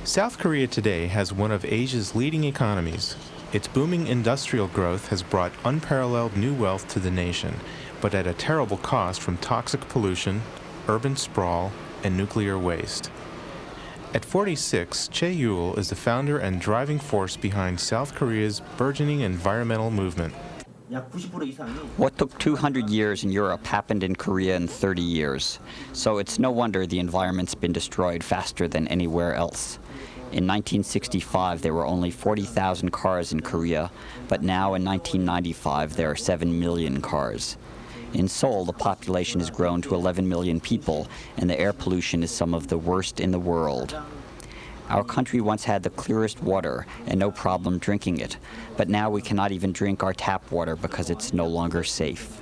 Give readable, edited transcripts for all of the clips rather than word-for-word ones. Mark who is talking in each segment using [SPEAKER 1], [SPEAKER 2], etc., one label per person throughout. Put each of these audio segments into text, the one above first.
[SPEAKER 1] South Korea today has one of Asia's leading economies. Its booming industrial growth has brought unparalleled new wealth to the nation, but at a terrible cost from toxic pollution, urban sprawl, and nuclear waste. At 46, Choi Yul is the founder and driving force behind South Korea's burgeoning environmental movement.
[SPEAKER 2] What took 200 years in Europe happened in Korea in 30 years. So it's no wonder the environment's been destroyed faster than anywhere else. In 1965, there were only 40,000 cars in Korea, but now in 1995, there are 7 million cars. In Seoul, the population has grown to 11 million people, and the air pollution is some of the worst in the world. Our country once had the clearest water and no problem drinking it, but now we cannot even drink our tap water because it's no longer safe.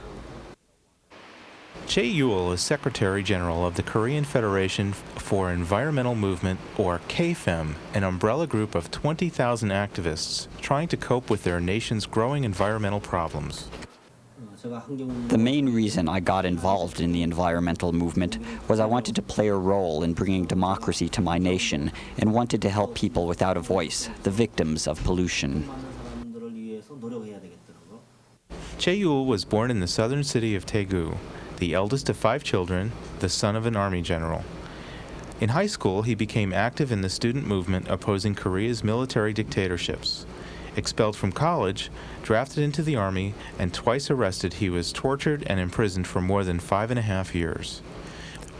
[SPEAKER 1] Choi Yul is Secretary General of the Korean Federation for Environmental Movement, or KFEM, an umbrella group of 20,000 activists trying to cope with their nation's growing environmental problems.
[SPEAKER 2] The main reason I got involved in the environmental movement was I wanted to play a role in bringing democracy to my nation and wanted to help people without a voice, the victims of pollution.
[SPEAKER 1] Choi Yul was born in the southern city of Daegu, the eldest of 5 children, the son of an army general. In high school, he became active in the student movement opposing Korea's military dictatorships. Expelled from college, drafted into the army, and twice arrested, he was tortured and imprisoned for more than 5.5 years.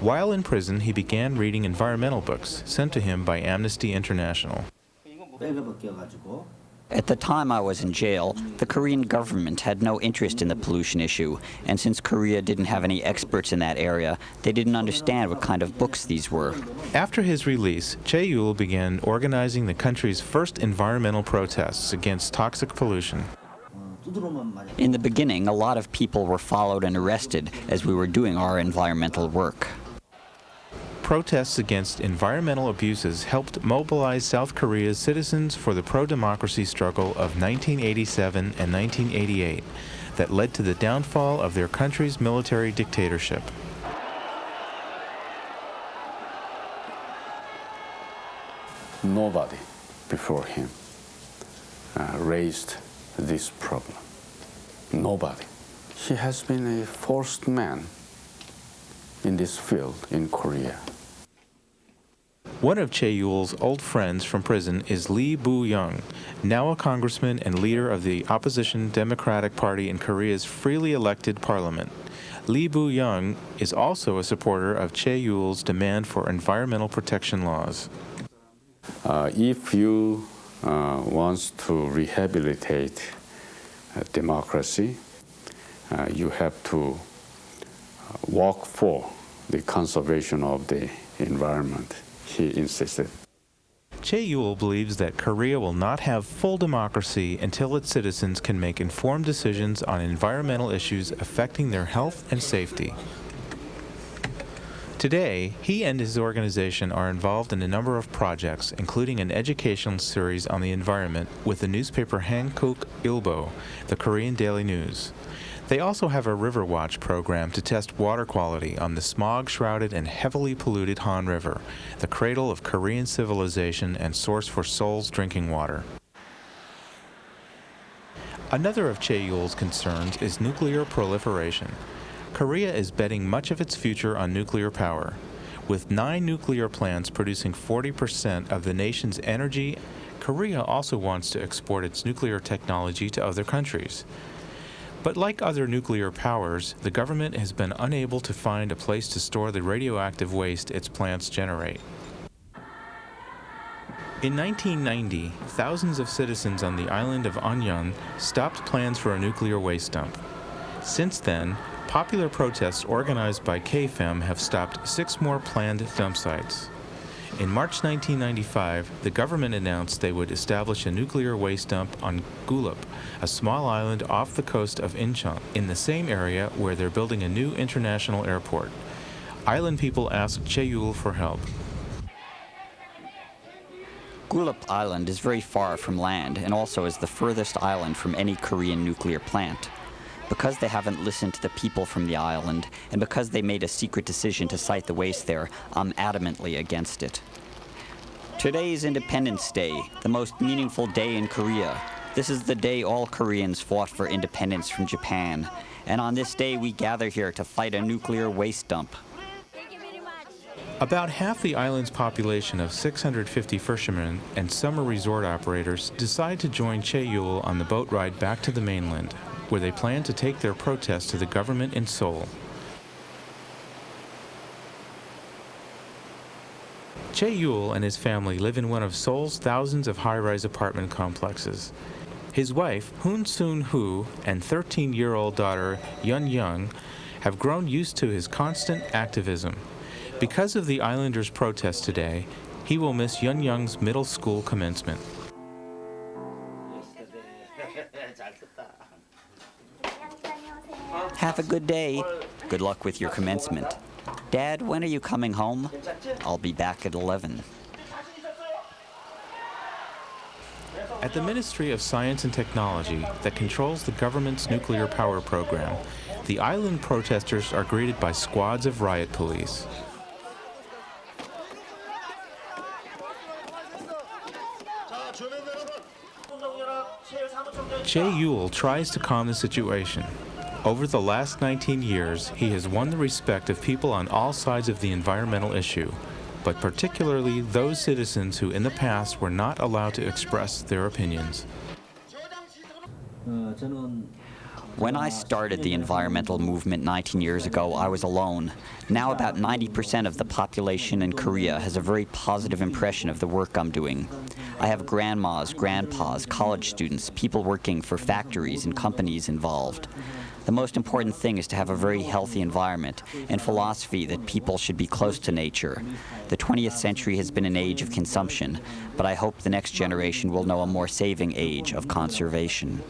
[SPEAKER 1] While in prison, he began reading environmental books sent to him by Amnesty International.
[SPEAKER 2] At the time I was in jail, the Korean government had no interest in the pollution issue, and since Korea didn't have any experts in that area, they didn't understand what kind of books these were.
[SPEAKER 1] After his release, Choi Yul began organizing the country's first environmental protests against toxic pollution.
[SPEAKER 2] In the beginning, a lot of people were followed and arrested as we were doing our environmental work.
[SPEAKER 1] Protests against environmental abuses helped mobilize South Korea's citizens for the pro-democracy struggle of 1987 and 1988 that led to the downfall of their country's military dictatorship.
[SPEAKER 3] Nobody before him raised this problem. Nobody. He has been a first man in this field in Korea.
[SPEAKER 1] One of Choi Yul's old friends from prison is Lee Boo-young, now a congressman and leader of the opposition Democratic Party in Korea's freely elected parliament. Lee Boo-young is also a supporter of Choi Yul's demand for environmental protection laws.
[SPEAKER 3] If you want to rehabilitate democracy, you have to work for the conservation of the environment, he insisted.
[SPEAKER 1] Choi Yul believes that Korea will not have full democracy until its citizens can make informed decisions on environmental issues affecting their health and safety. Today, he and his organization are involved in a number of projects, including an educational series on the environment with the newspaper Hankook Ilbo, the Korean daily news. They also have a River Watch program to test water quality on the smog-shrouded and heavily polluted Han River, the cradle of Korean civilization and source for Seoul's drinking water. Another of Choi Yul's concerns is nuclear proliferation. Korea is betting much of its future on nuclear power. With 9 nuclear plants producing 40% of the nation's energy, Korea also wants to export its nuclear technology to other countries. But like other nuclear powers, the government has been unable to find a place to store the radioactive waste its plants generate. In 1990, thousands of citizens on the island of Anyang stopped plans for a nuclear waste dump. Since then, popular protests organized by KFEM have stopped 6 more planned dump sites. In March 1995, the government announced they would establish a nuclear waste dump on Gulup, a small island off the coast of Incheon, in the same area where they're building a new international airport. Island people asked Choi Yul for help.
[SPEAKER 2] Gulup Island is very far from land and also is the furthest island from any Korean nuclear plant. Because they haven't listened to the people from the island, and because they made a secret decision to site the waste there, I'm adamantly against it. Today is Independence Day, the most meaningful day in Korea. This is the day all Koreans fought for independence from Japan. And on this day, we gather here to fight a nuclear waste dump.
[SPEAKER 1] About half the island's population of 650 fishermen and summer resort operators decide to join Choi Yul on the boat ride back to the mainland, where they plan to take their protest to the government in Seoul. Choi Yul and his family live in one of Seoul's thousands of high-rise apartment complexes. His wife, Hoon Soon-hoo, and 13-year-old daughter, Yun Young, have grown used to his constant activism. Because of the islanders' protest today, he will miss Yun Young's middle school commencement.
[SPEAKER 2] Have a good day. Good luck with your commencement. Dad, when are you coming home? I'll be back at 11.
[SPEAKER 1] At the Ministry of Science and Technology that controls the government's nuclear power program, the island protesters are greeted by squads of riot police. Choi Yul tries to calm the situation. Over the last 19 years, he has won the respect of people on all sides of the environmental issue, but particularly those citizens who in the past were not allowed to express their opinions.
[SPEAKER 2] When I started the environmental movement 19 years ago, I was alone. Now about 90% of the population in Korea has a very positive impression of the work I'm doing. I have grandmas, grandpas, college students, people working for factories and companies involved. The most important thing is to have a very healthy environment and philosophy that people should be close to nature. The 20th century has been an age of consumption, but I hope the next generation will know a more saving age of conservation.